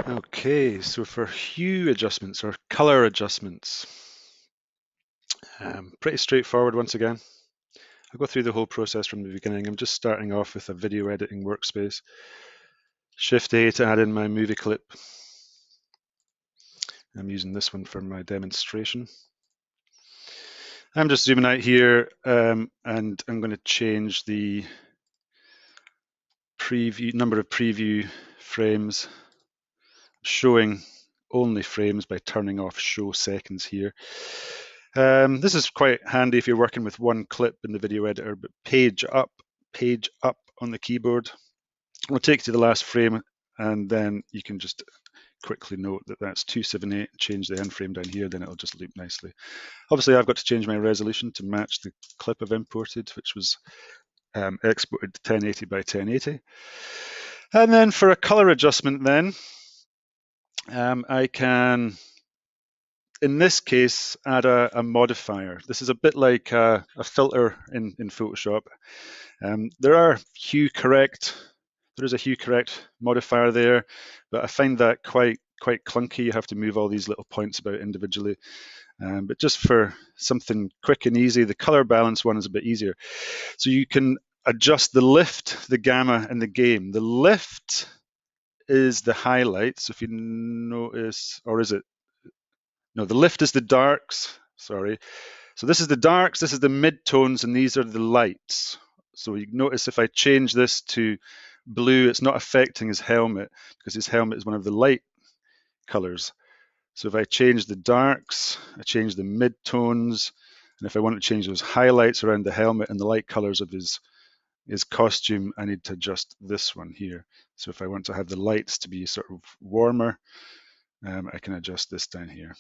Okay, so for hue adjustments or color adjustments, pretty straightforward once again. I'll go through the whole process from the beginning. I'm just starting off with a video editing workspace. Shift A to add in my movie clip. I'm using this one for my demonstration. I'm just zooming out here and I'm going to change the number of preview frames, showing only frames by turning off show seconds here. This is quite handy if you're working with one clip in the video editor, but page up on the keyboard will take you to the last frame, and then you can just quickly note that that's 278, change the end frame down here, then it'll just loop nicely. Obviously, I've got to change my resolution to match the clip I've imported, which was exported to 1080 by 1080. And then for a color adjustment then, I can, in this case, add a modifier. This is a bit like a filter in Photoshop. There is a hue correct modifier there, but I find that quite clunky. You have to move all these little points about individually. But just for something quick and easy, the color balance one is a bit easier. So you can adjust the lift, the gamma, and the gain. The lift is the highlight. So if you notice, or is it? No, the lift is the darks. Sorry. So this is the darks, this is the midtones, and these are the lights. So you notice if I change this to blue, it's not affecting his helmet because his helmet is one of the light colors. So if I change the darks, I change the midtones, and if I want to change those highlights around the helmet and the light colors of his costume, I need to adjust this one here. So if I want to have the lights to be sort of warmer, I can adjust this down here.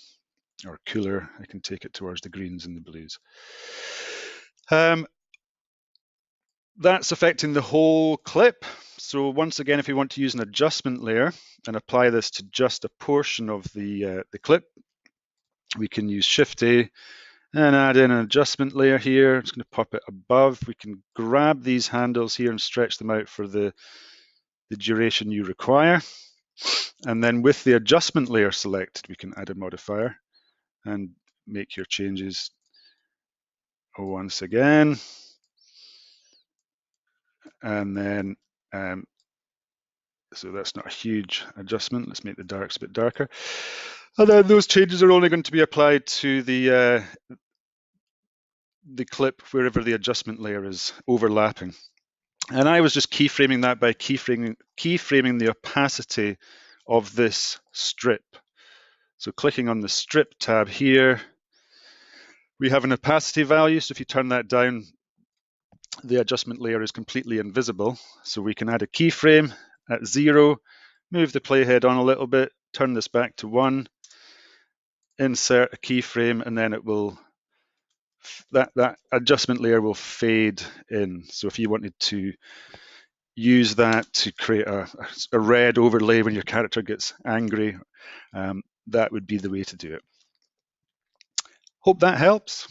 Or cooler, I can take it towards the greens and the blues. That's affecting the whole clip. So once again, if you want to use an adjustment layer and apply this to just a portion of the clip, we can use Shift A and add in an adjustment layer here. I'm just going to pop it above. We can grab these handles here and stretch them out for the duration you require. And then with the adjustment layer selected, we can add a modifier and make your changes once again. And then, so that's not a huge adjustment. Let's make the darks a bit darker. And then those changes are only going to be applied to the clip wherever the adjustment layer is overlapping. And I was just keyframing that by keyframing the opacity of this strip. So clicking on the strip tab here, we have an opacity value. So if you turn that down, the adjustment layer is completely invisible. So we can add a keyframe at 0, move the playhead on a little bit, turn this back to 1, insert a keyframe, and then it will, that adjustment layer will fade in. So if you wanted to use that to create a red overlay when your character gets angry, that would be the way to do it. Hope that helps.